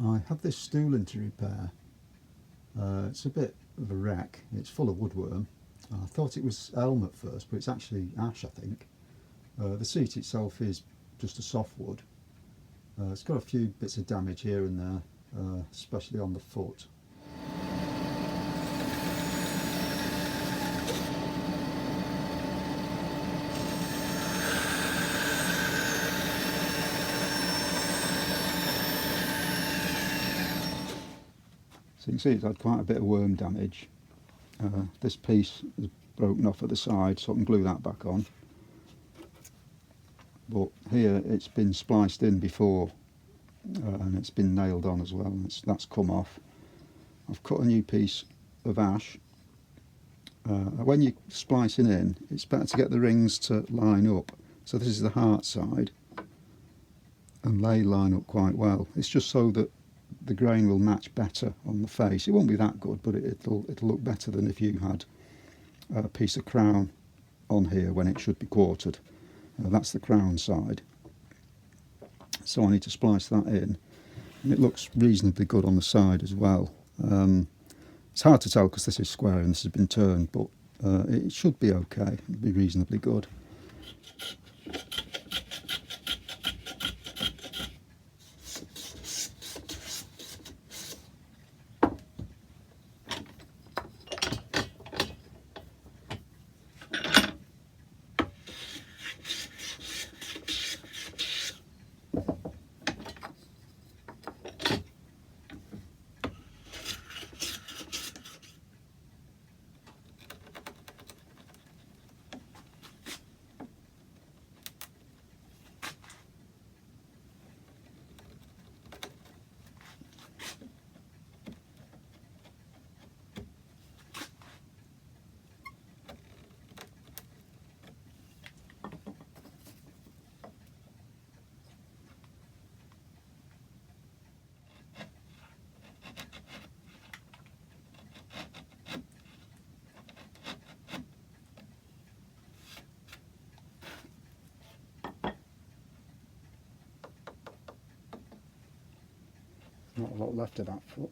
I have this stool in to repair. It's a bit of a wreck. It's full of woodworm. I thought it was elm at first, but it's actually ash, I think. The seat itself is just a soft wood. It's got a few bits of damage here and there, especially on the foot. So you can see it's had quite a bit of worm damage. This piece is broken off at the side, so I can glue that back on. But here it's been spliced in before, and it's been nailed on as well, and that's come off. I've cut a new piece of ash. When you're splicing in, it's better to get the rings to line up. So this is the heart side, and they line up quite well. It's just so that the grain will match better on the face. It won't be that good, but it'll look better than if you had a piece of crown on here when it should be quartered. That's the crown side. So I need to splice that in, and it looks reasonably good on the side as well. It's hard to tell because this is square and this has been turned, but it should be okay. It'll be reasonably good. Not a lot left of that foot.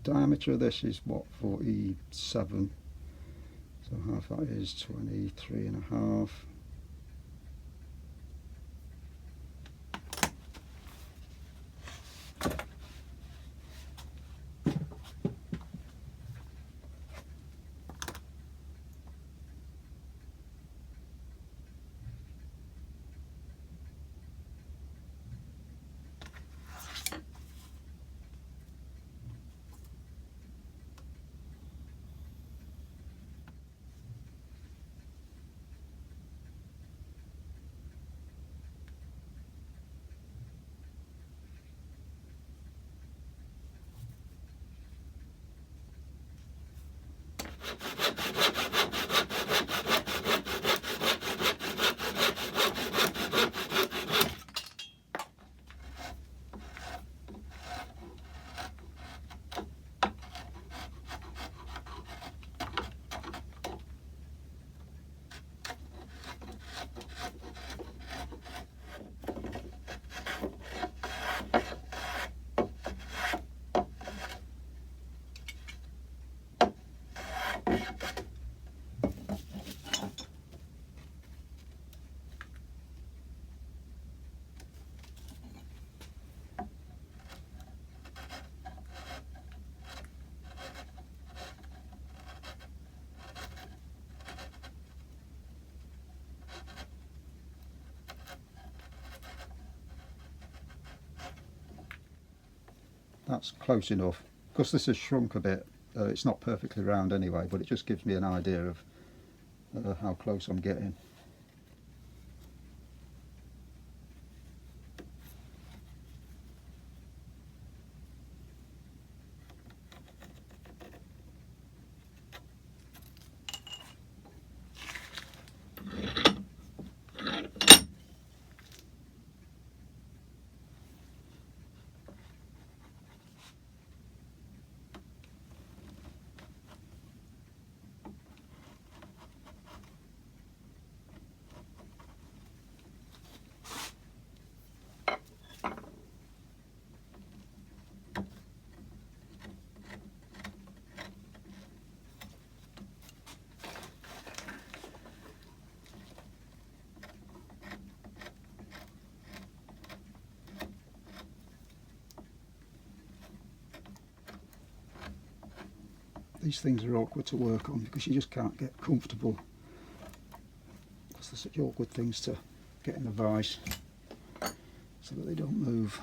diameter of this is what, 47, so half that is 23 and a half. That's close enough. Because this has shrunk a bit, it's not perfectly round anyway, but it just gives me an idea of how close I'm getting. These things are awkward to work on because you just can't get comfortable, because they're such awkward things to get in the vise so that they don't move.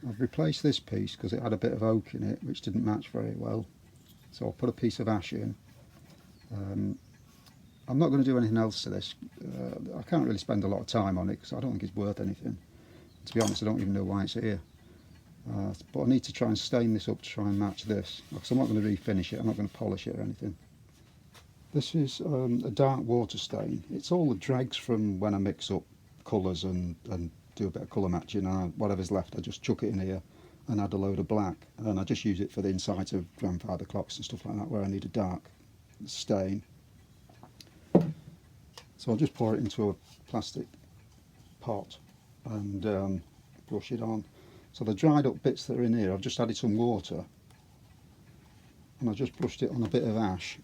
I've replaced this piece because it had a bit of oak in it which didn't match very well, so I'll put a piece of ash in. I'm not going to do anything else to this. I can't really spend a lot of time on it because I don't think it's worth anything. To be honest, I don't even know why it's here. But I need to try and stain this up to try and match this, because I'm not going to refinish it, I'm not going to polish it or anything. This is a dark water stain. It's all the dregs from when I mix up colours and do a bit of colour matching, and whatever's left I just chuck it in here and add a load of black, and I just use it for the inside of grandfather clocks and stuff like that where I need a dark stain. So I'll just pour it into a plastic pot and brush it on. So the dried up bits that are in here, I've just added some water and I just brushed it on a bit of ash,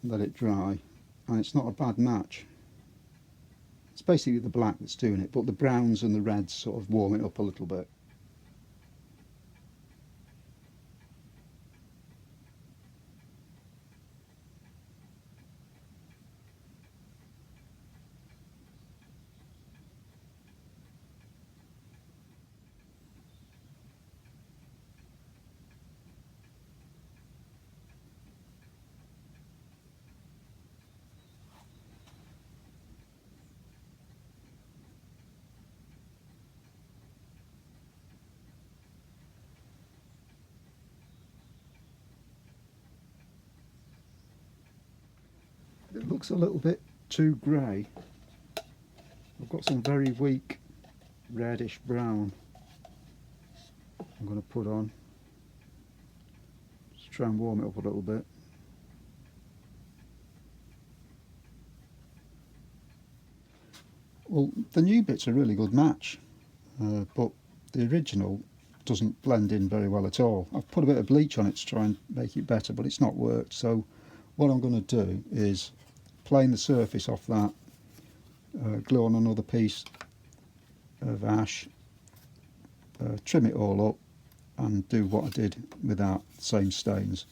let it dry, and it's not a bad match. It's basically the black that's doing it, but the browns and the reds sort of warm it up a little bit. It looks a little bit too grey. I've got some very weak reddish brown I'm going to put on. Just try and warm it up a little bit. Well, the new bit's a really good match, but the original doesn't blend in very well at all. I've put a bit of bleach on it to try and make it better, but it's not worked. So what I'm going to do is plane the surface off that, glue on another piece of ash, trim it all up and do what I did with that, same stains.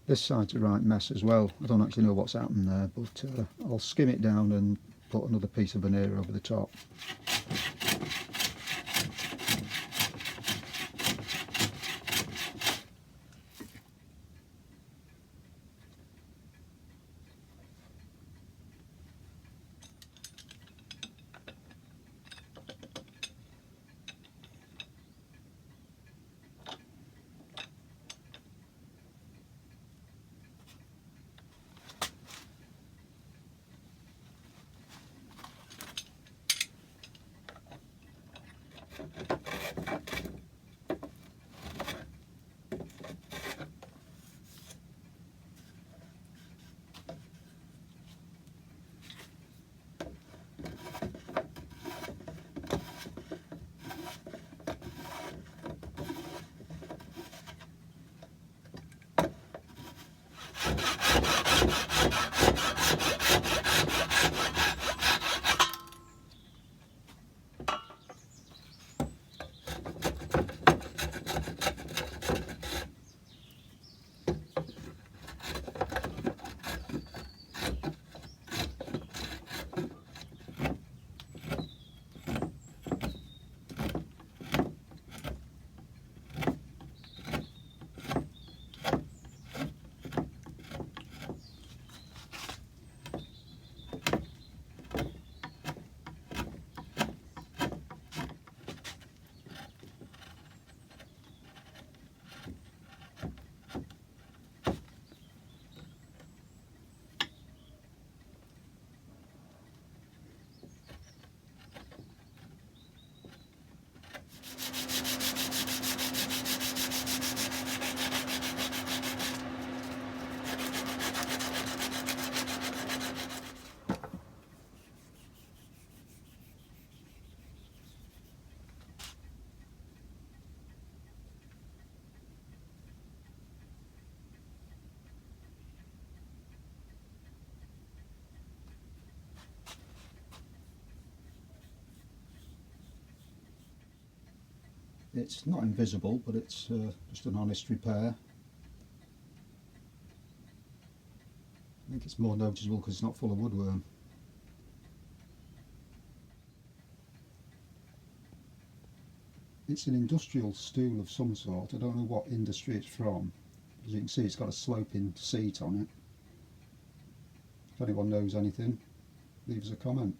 This side's a right mess as well. I don't actually know what's happened there, but I'll skim it down and put another piece of veneer over the top. It's not invisible, but it's just an honest repair. I think it's more noticeable because it's not full of woodworm. It's an industrial stool of some sort. I don't know what industry it's from. As you can see, it's got a sloping seat on it. If anyone knows anything, leave us a comment.